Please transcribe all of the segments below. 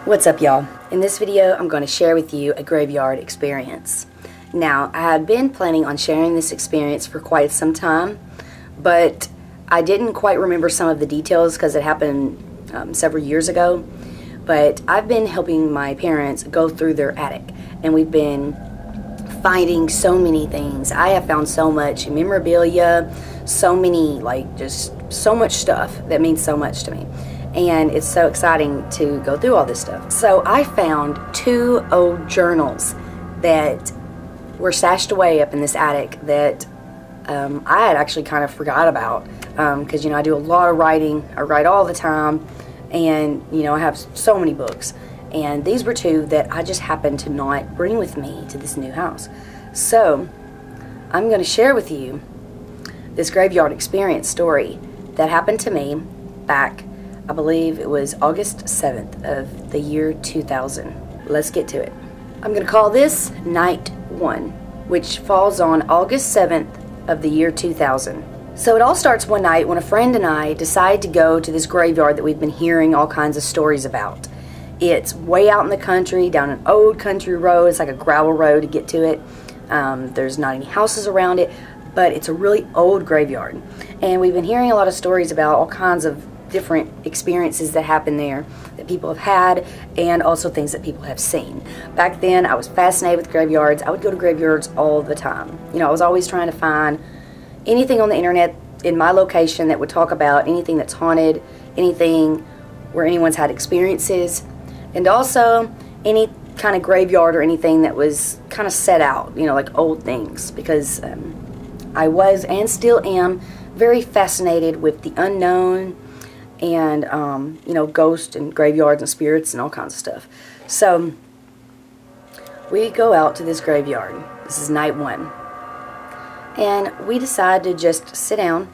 What's up, y'all? In this video I'm going to share with you a graveyard experience. Now, I had been planning on sharing this experience for quite some time, but I didn't quite remember some of the details because it happened several years ago. But I've been helping my parents go through their attic, and we've been finding so many things. I have found so much memorabilia, so many, just so much stuff that means so much to me. And it's so exciting to go through all this stuff. So I found 2 old journals that were stashed away up in this attic that I had actually kind of forgot about, because I do a lot of writing. I write all the time, and I have so many books, and these were 2 that I just happened to not bring with me to this new house. So I'm going to share with you this graveyard experience story that happened to me back, I believe it was August 7th of the year 2000. Let's get to it. I'm going to call this Night 1, which falls on August 7th of the year 2000. So it all starts one night when a friend and I decide to go to this graveyard that we've been hearing all kinds of stories about. It's way out in the country, down an old country road. It's like a gravel road to get to it. There's not any houses around it, but it's a really old graveyard. And we've been hearing a lot of stories about all kinds of different experiences that happen there that people have had, and also things that people have seen. Back then I was fascinated with graveyards. I would go to graveyards all the time. I was always trying to find anything on the internet in my location that would talk about anything that's haunted, anything where anyone's had experiences, and also any kind of graveyard or anything that was kind of set out, like old things, because I was and still am very fascinated with the unknown, and ghosts and graveyards and spirits and all kinds of stuff. So we go out to this graveyard. This is night 1, and we decide to just sit down,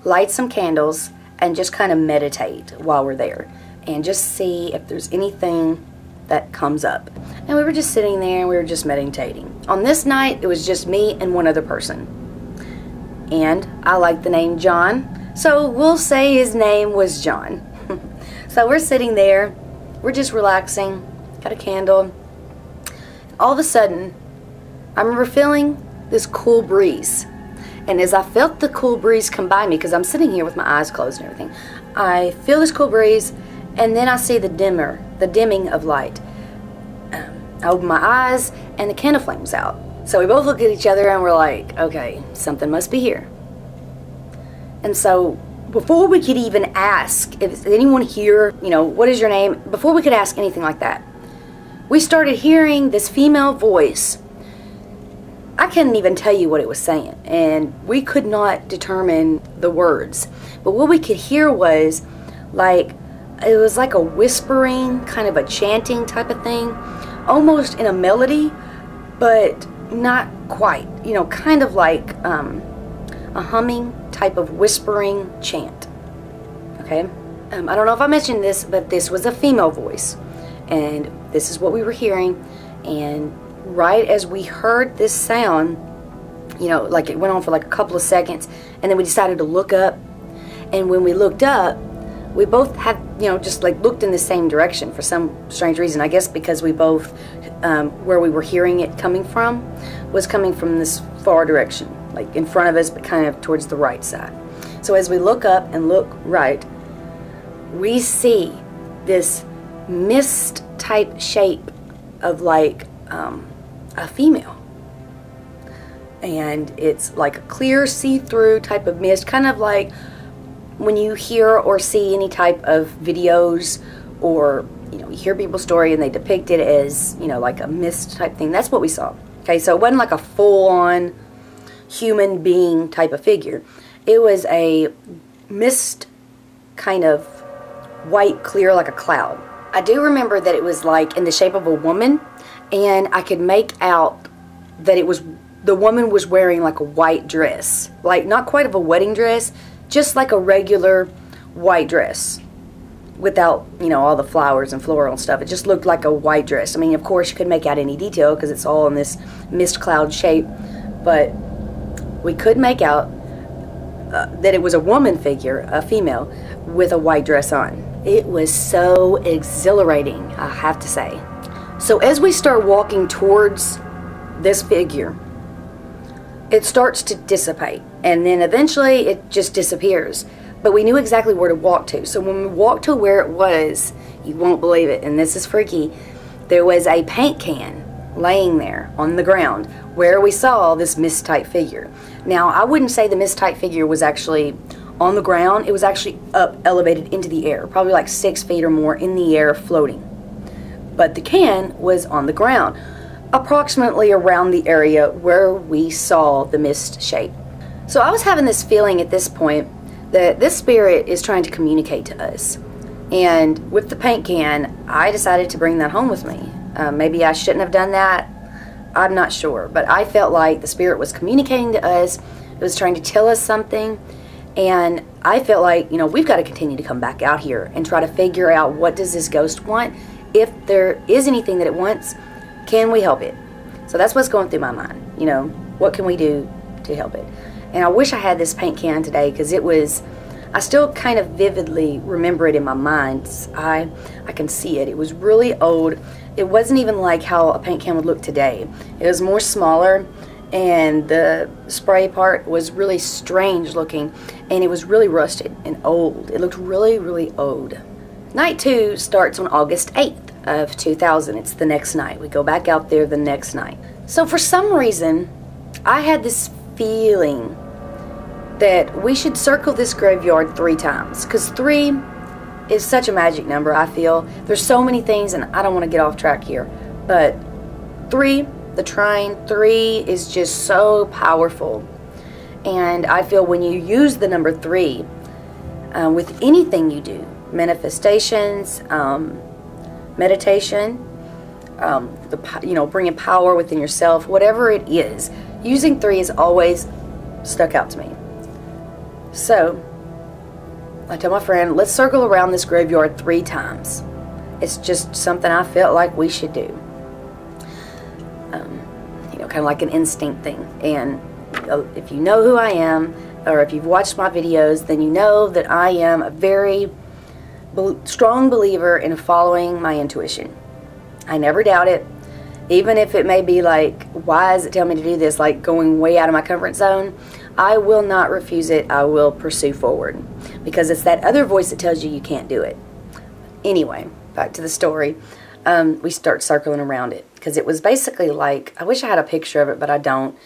light some candles, and just kind of meditate while we're there, and just see if there's anything that comes up. And we were just sitting there and we were just meditating. On this night it was just me and one other person, and I like the name John, so we'll say his name was John. So we're sitting there, we're just relaxing, got a candle. All of a sudden, I remember feeling this cool breeze. And as I felt the cool breeze come by me, because I'm sitting here with my eyes closed and everything, I feel this cool breeze, and then I see the dimming of light. I open my eyes, and the candle flame's out. So we both look at each other, and we're like, okay, something must be here. And so before we could even ask, is anyone here, what is your name? Before we could ask anything like that, we started hearing this female voice. I couldn't even tell you what it was saying, and we could not determine the words. But what we could hear was it was like a whispering, kind of a chanting type of thing, almost in a melody, but not quite, kind of like a humming type of whispering chant. Okay, I don't know if I mentioned this, but this was a female voice, and this is what we were hearing. And right as we heard this sound, it went on for like a couple of seconds, and then we decided to look up. And when we looked up, we both had, just looked in the same direction for some strange reason. I guess because we both, where we were hearing it coming from, was coming from this far direction, like in front of us, but kind of towards the right side. So as we look up and look right, we see this mist type shape of a female. And it's like a clear see-through type of mist, kind of like when you hear or see any type of videos, or you hear people's story and they depict it as like a mist type thing. That's what we saw. Okay, so it wasn't like a full-on human being type of figure. It was a mist, kind of white, clear, like a cloud. I do remember that it was like in the shape of a woman, and I could make out that the woman was wearing like a white dress, like not quite of a wedding dress, just like a regular white dress without all the flowers and floral and stuff. It just looked like a white dress. I mean, of course you could make out any detail because it's all in this mist cloud shape, but we could make out that it was a woman figure, a female, with a white dress on. It was so exhilarating, I have to say. So as we start walking towards this figure, it starts to dissipate, and then eventually it just disappears. But we knew exactly where to walk to. So when we walked to where it was, you won't believe it, and this is freaky, there was a paint can laying there on the ground where we saw this mist-type figure. Now, I wouldn't say the mist-type figure was actually on the ground. It was actually up, elevated into the air, probably like 6 feet or more in the air, floating. But the can was on the ground, approximately around the area where we saw the mist shape. So I was having this feeling at this point that this spirit is trying to communicate to us. And with the paint can, I decided to bring that home with me. Maybe I shouldn't have done that. I'm not sure. But I felt like the spirit was communicating to us. It was trying to tell us something. And I felt like, you know, we've got to continue to come back out here and try to figure out, what does this ghost want? If there is anything that it wants, can we help it? So that's what's going through my mind. You know, what can we do to help it? And I wish I had this paint can today, because it was, I still kind of vividly remember it in my mind. I can see it. It was really old. It wasn't even like how a paint can would look today. It was more smaller, and the spray part was really strange looking, and it was really rusted and old. It looked really, really old. Night 2 starts on August 8th of 2000. It's the next night. We go back out there the next night. So for some reason, I had this feeling that we should circle this graveyard 3 times, because 3 is such a magic number. I feel there's so many things, and I don't want to get off track here, but 3, the trine 3, is just so powerful. And I feel when you use the number 3 with anything you do, manifestations, meditation, bringing power within yourself, whatever it is, using 3 has always stuck out to me. So I told my friend, let's circle around this graveyard 3 times. It's just something I felt like we should do. Kind of like an instinct thing. And if you know who I am, or if you've watched my videos, then you know that I am a very strong believer in following my intuition. I never doubt it. Even if it may be like, why does it tell me to do this, like going way out of my comfort zone, I will not refuse it. I will pursue forward, because it's that other voice that tells you you can't do it. Anyway, back to the story. We start circling around it, because it was basically like, I wish I had a picture of it, but I don't.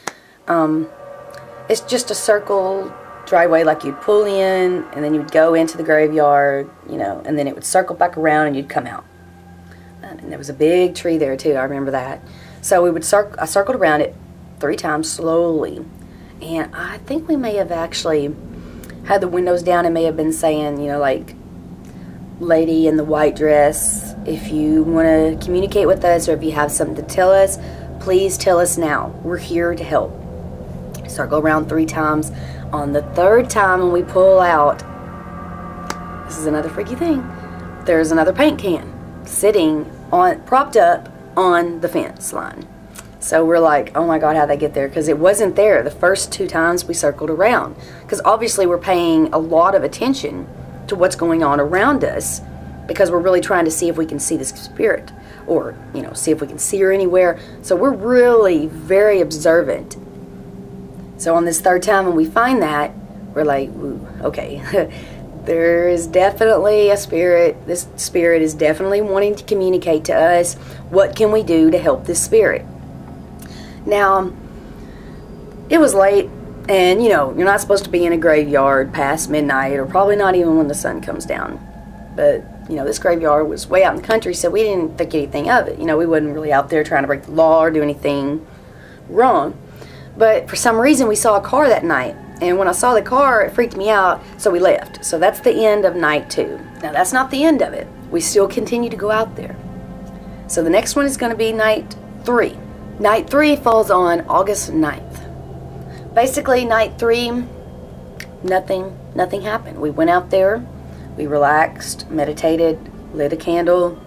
It's just a circle driveway, like you'd pull in, and then you'd go into the graveyard, and then it would circle back around, and you'd come out. And there was a big tree there too, I remember that. So we would I circled around it 3 times slowly, and I think we may have actually had the windows down and may have been saying, like, lady in the white dress, if you want to communicate with us, or if you have something to tell us, please tell us now. We're here to help. Circle around 3 times. On the 3rd time, when we pull out, this is another freaky thing, there's another paint can sitting propped up on the fence line. So we're like, oh my God, how'd they get there? Because it wasn't there the first 2 times we circled around. Because obviously we're paying a lot of attention to what's going on around us, because we're really trying to see if we can see this spirit, or see if we can see her anywhere. So we're really very observant. So on this 3rd time, when we find that, we're like, ooh, okay, there is definitely a spirit. This spirit is definitely wanting to communicate to us. What can we do to help this spirit? Now, it was late, and you're not supposed to be in a graveyard past midnight, or probably not even when the sun comes down. But this graveyard was way out in the country, so we didn't think anything of it. We wasn't really out there trying to break the law or do anything wrong. But for some reason, we saw a car that night, and when I saw the car, it freaked me out, so we left. So that's the end of night 2. Now, that's not the end of it. We still continue to go out there. So the next one is going to be night 3. Night 3 falls on August 9th. Basically, night 3, nothing happened. We went out there, we relaxed, meditated, lit a candle,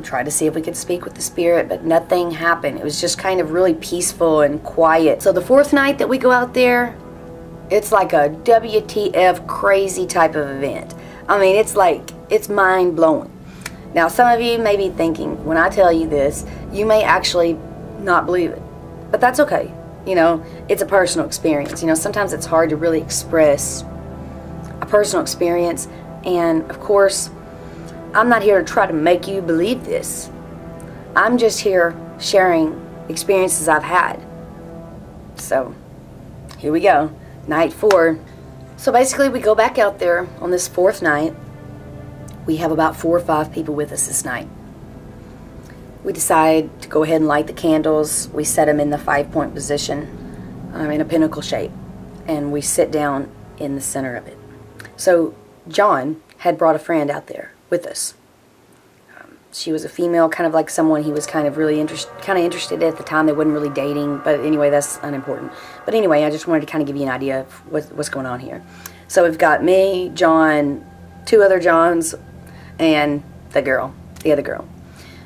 tried to see if we could speak with the spirit, but nothing happened. It was just kind of really peaceful and quiet. So the 4th night that we go out there, it's like a WTF crazy type of event. I mean, it's like, it's mind-blowing. Now, some of you may be thinking, when I tell you this, you may actually not believe it. But that's okay. You know, it's a personal experience. You know, sometimes it's hard to really express a personal experience. And, of course, I'm not here to try to make you believe this. I'm just here sharing experiences I've had. So, here we go. Night 4. So basically, we go back out there on this 4th night. We have about 4 or 5 people with us this night. We decide to go ahead and light the candles. We set them in the 5-point position, in a pinnacle shape. And we sit down in the center of it. So, John had brought a friend out there with us. She was a female, kind of like someone he was kind of interested in at the time. They wasn't really dating, but anyway, that's unimportant. But anyway, I just wanted to kind of give you an idea of what's going on here. So we've got me, John, 2 other Johns, and the other girl.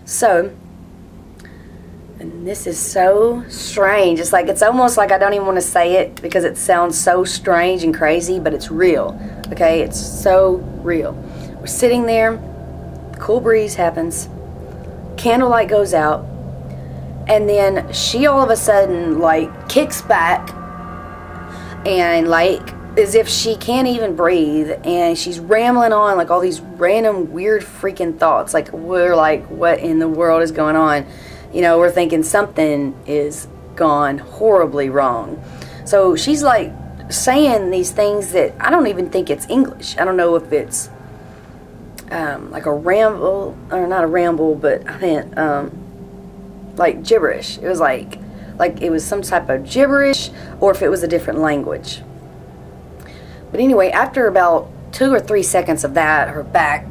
So, and this is so strange. It's like, it's almost like I don't even want to say it because it sounds so strange and crazy, but it's real. Okay, it's so real. We're sitting there. Cool breeze happens, candlelight goes out, and then she all of a sudden like kicks back and like as if she can't even breathe, and she's rambling on like all these random weird freaking thoughts. Like, we're like, what in the world is going on? You know, we're thinking something is gone horribly wrong. So she's like saying these things that I don't even think it's English. I don't know if it's like a ramble, or not a ramble, but I meant like gibberish. It was like it was some type of gibberish, or if it was a different language. But anyway, after about 2 or 3 seconds of that, her back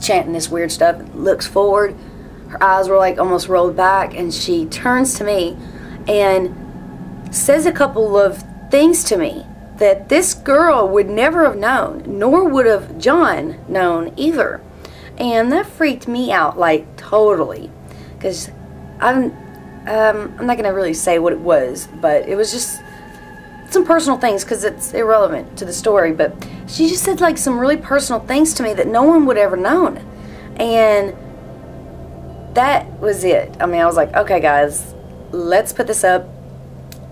chanting this weird stuff, looks forward, her eyes were like almost rolled back, and she turns to me and says a couple of things to me that this girl would never have known, nor would have John known either. And that freaked me out, like, totally. Because I'm not going to really say what it was, but it was just some personal things, because it's irrelevant to the story. But she just said, like, some really personal things to me that no one would ever known. And that was it. I mean, I was like, okay, guys, let's put this up.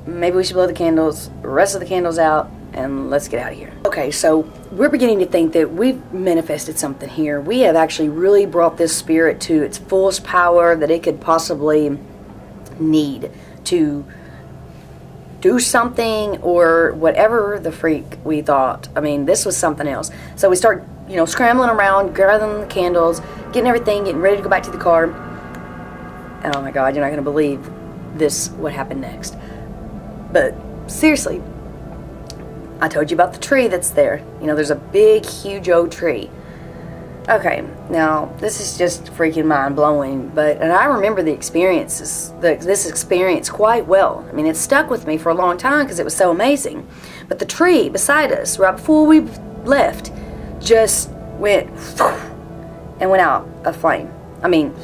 Maybe we should blow the candles, rest of the candles out, and let's get out of here. Okay, so we're beginning to think that we've manifested something here. We have actually really brought this spirit to its fullest power that it could possibly need to do something, or whatever the freak we thought. I mean, this was something else. So we start, you know, scrambling around, gathering the candles, getting everything, getting ready to go back to the car. Oh my God, you're not going to believe this, what happened next. But seriously, I told you about the tree that's there. You know, there's a big, huge old tree. Okay, now, this is just freaking mind-blowing, and I remember the experiences, this experience quite well. I mean, it stuck with me for a long time because it was so amazing. But the tree beside us, right before we left, just went and went out of flame. I mean,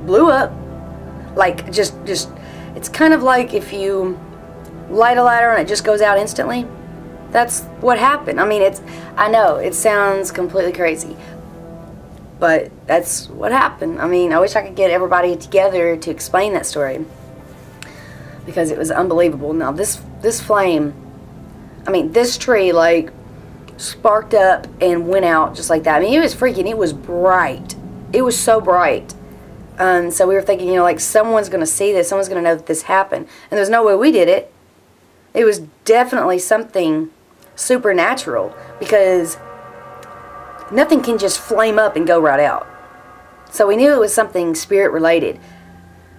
blew up. Like, just it's kind of like if you light a lighter and it just goes out instantly. That's what happened. I mean, I know it sounds completely crazy, but that's what happened. I mean, I wish I could get everybody together to explain that story, because it was unbelievable. Now, this flame, I mean, this tree, like, sparked up and went out just like that. I mean, it was freaking, it was bright. It was so bright. So we were thinking, you know, like, someone's going to see this. Someone's going to know that this happened. And there's no way we did it. It was definitely something supernatural, because nothing can just flame up and go right out. So we knew it was something spirit related.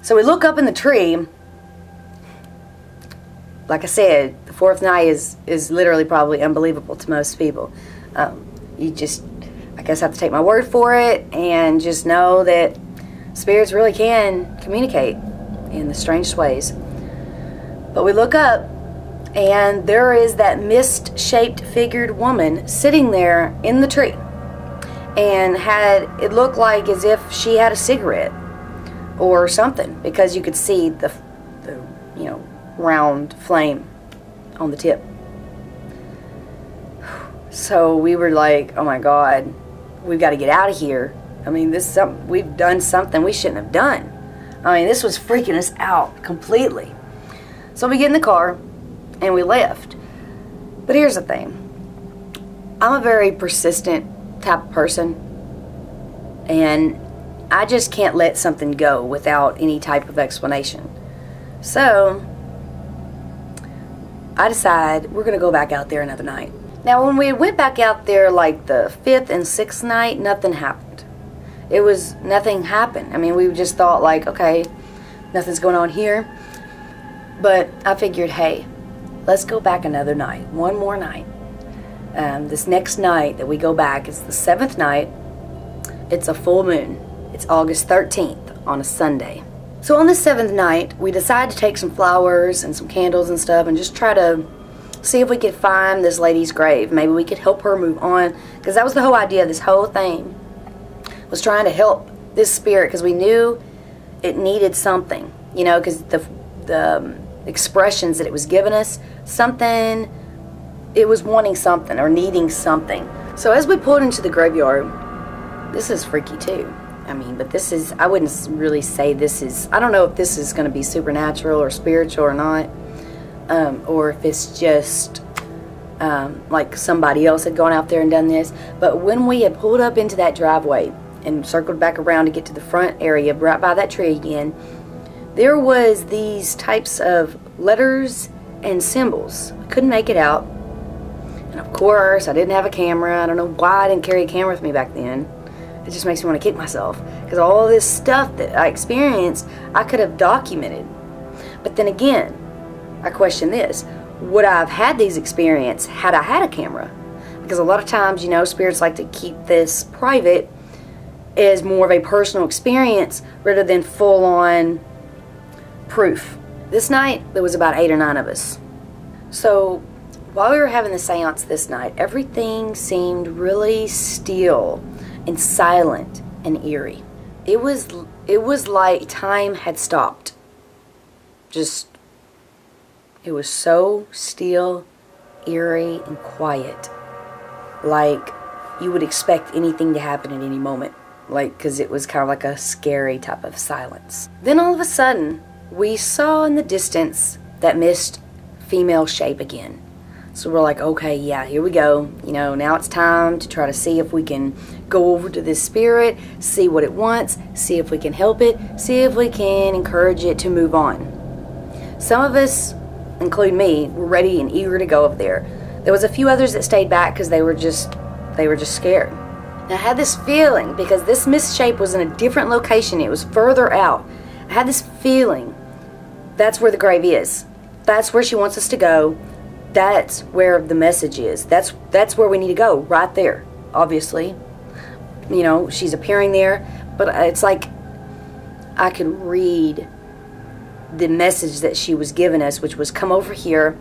So we look up in the tree. Like I said, the 4th night is literally probably unbelievable to most people. You just, I guess, have to take my word for it and just know that spirits really can communicate in the strangest ways. But we look up, and there is that mist-shaped figured woman sitting there in the tree, and it looked like as if she had a cigarette or something, because you could see the you know, round flame on the tip. So we were like, oh my God, we've got to get out of here. I mean, we've done something we shouldn't have done. I mean, this was freaking us out completely. So we get in the car and we left. But here's the thing. I'm a very persistent type of person, and I just can't let something go without any type of explanation. So I decide we're going to go back out there another night. Now, when we went back out there like the 5th and 6th night, nothing happened. Nothing happened. I mean, we just thought like, okay, nothing's going on here. But I figured, hey, let's go back another night, one more night. This next night that we go back is the 7th night. It's a full moon. It's August 13th on a Sunday. So on the 7th night, we decided to take some flowers and some candles and stuff and just try to see if we could find this lady's grave. Maybe we could help her move on, because that was the whole idea of this whole thing, was trying to help this spirit, because we knew it needed something, you know, because the expressions that it was giving us, something, it was wanting something or needing something. So as we pulled into the graveyard, this is freaky too. I mean, but this is, I wouldn't really say this is, I don't know if this is going to be supernatural or spiritual or not, or if it's just like somebody else had gone out there and done this. But when we had pulled up into that driveway and circled back around to get to the front area right by that tree again, there was these types of letters and symbols. I couldn't make it out. And of course, I didn't have a camera. I don't know why I didn't carry a camera with me back then. It just makes me want to kick myself, because all this stuff that I experienced, I could have documented. But then again, I question this. Would I have had these experiences had I had a camera? Because a lot of times, you know, spirits like to keep this private as more of a personal experience rather than full-on proof. This night, there was about 8 or 9 of us. So while we were having the seance this night, everything seemed really still and silent and eerie. It was like time had stopped. Just, it was so still, eerie, and quiet. Like you would expect anything to happen at any moment. Like, because it was kind of like a scary type of silence. Then all of a sudden, we saw in the distance that missed female shape again. So we're like, okay, yeah, here we go. You know, now it's time to try to see if we can go over to this spirit, see what it wants, see if we can help it, see if we can encourage it to move on. Some of us, including me, were ready and eager to go over there. There was a few others that stayed back because they were just scared. And I had this feeling, because this missed shape was in a different location, it was further out. I had this feeling that's where the grave is. That's where she wants us to go. That's where the message is. That's where we need to go, right there, obviously. You know, she's appearing there, but it's like I could read the message that she was giving us, which was, come over here,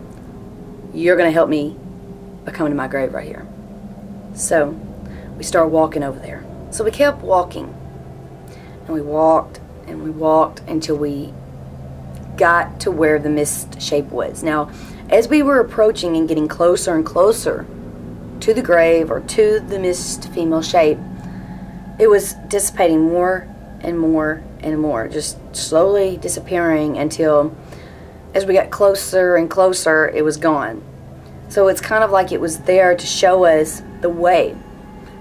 you're going to help me by coming to my grave right here. So we started walking over there. So we kept walking, and we walked until we got to where the mist shape was. Now, as we were approaching and getting closer and closer to the grave or to the mist female shape, it was dissipating more and more and more, just slowly disappearing until as we got closer and closer, it was gone. So it's kind of like it was there to show us the way.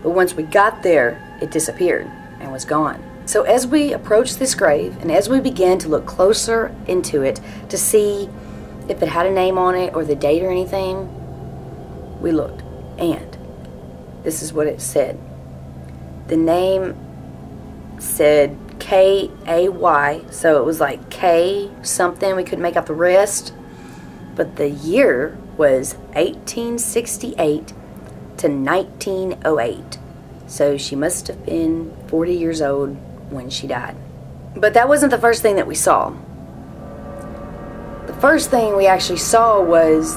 But once we got there, it disappeared and was gone. So as we approached this grave and as we began to look closer into it to see if it had a name on it or the date or anything, we looked, and this is what it said. The name said K-A-Y, so it was like K something, we couldn't make out the rest, but the year was 1868 to 1908, so she must have been 40 years old when she died. But that wasn't the first thing that we saw. The first thing we actually saw was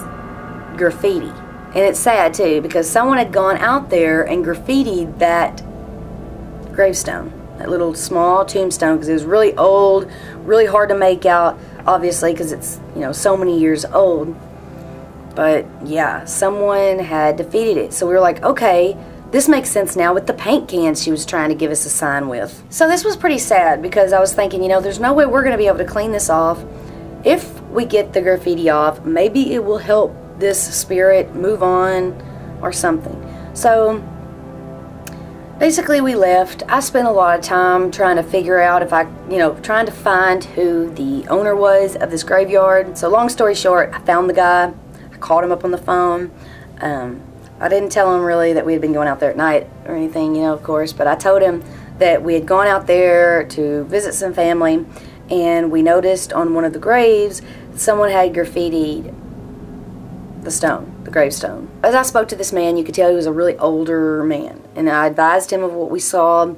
graffiti. And it's sad too, because someone had gone out there and graffitied that gravestone, that little small tombstone, because it was really old, really hard to make out, obviously, because it's, you know, so many years old. But yeah, someone had defeated it. So we were like, okay, this makes sense now with the paint cans she was trying to give us a sign with. So this was pretty sad because I was thinking, you know, there's no way we're going to be able to clean this off. If we get the graffiti off, maybe it will help this spirit move on or something. So basically we left. I spent a lot of time trying to figure out if trying to find who the owner was of this graveyard. So long story short, I found the guy. I called him up on the phone. I didn't tell him really that we had been going out there at night or anything, you know, of course, but I told him that we had gone out there to visit some family, and we noticed on one of the graves someone had graffitied the gravestone. As I spoke to this man, you could tell he was a really older man, and I advised him of what we saw.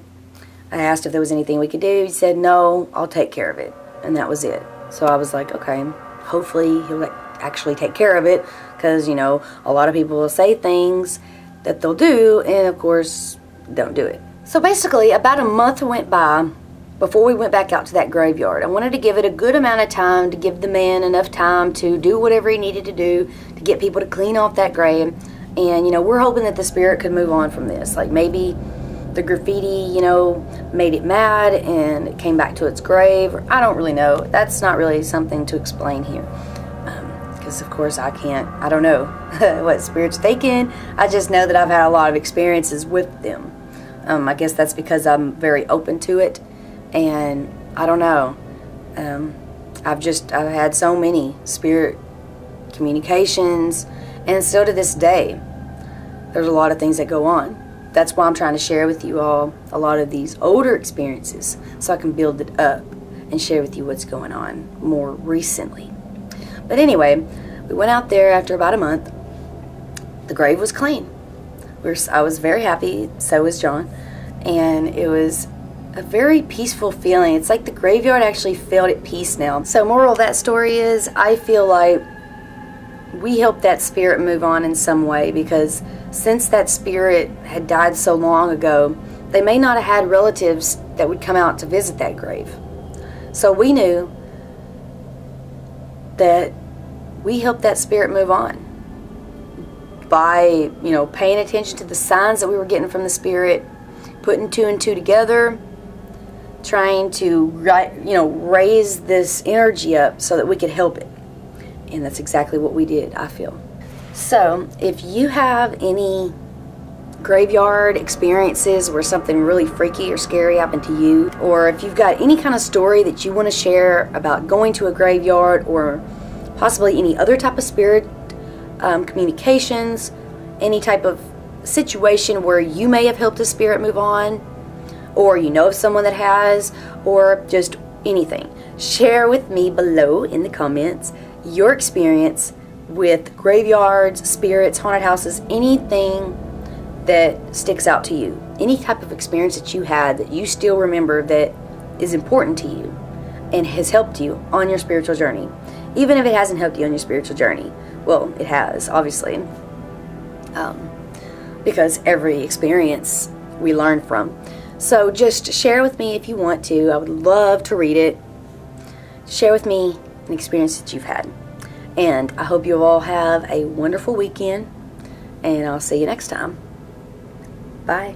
I asked if there was anything we could do. He said, no, I'll take care of it, and that was it. So I was like, okay, hopefully he'll actually take care of it, because, you know, a lot of people will say things that they'll do and of course don't do it. So basically about a month went by before we went back out to that graveyard. I wanted to give it a good amount of time to give the man enough time to do whatever he needed to do to get people to clean off that grave. And, you know, we're hoping that the spirit could move on from this. Like maybe the graffiti, you know, made it mad and it came back to its grave. I don't really know. That's not really something to explain here. Because of course I don't know what spirit's thinking. I just know that I've had a lot of experiences with them. I guess that's because I'm very open to it, and I don't know. I've had so many spirit communications, and still to this day there's a lot of things that go on. That's why I'm trying to share with you all a lot of these older experiences so I can build it up and share with you what's going on more recently. But anyway, we went out there after about a month. The grave was clean. I was very happy, so was John. And it was a very peaceful feeling. It's like the graveyard actually felt at peace now. So moral of that story is, I feel like we helped that spirit move on in some way, because since that spirit had died so long ago, they may not have had relatives that would come out to visit that grave. So we knew that we helped that spirit move on by, you know, paying attention to the signs that we were getting from the spirit, putting two and two together, trying to, raise this energy up so that we could help it. And that's exactly what we did, I feel. So if you have any graveyard experiences where something really freaky or scary happened to you, or if you've got any kind of story that you want to share about going to a graveyard, or possibly any other type of spirit communications, any type of situation where you may have helped a spirit move on, or you know of someone that has, or just anything, share with me below in the comments your experience with graveyards, spirits, haunted houses, anything that sticks out to you, any type of experience that you had that you still remember that is important to you and has helped you on your spiritual journey. Even if it hasn't helped you on your spiritual journey, well, it has, obviously, because every experience we learn from. So just share with me if you want to. I would love to read it. Share with me an experience that you've had. And I hope you all have a wonderful weekend, and I'll see you next time. Bye.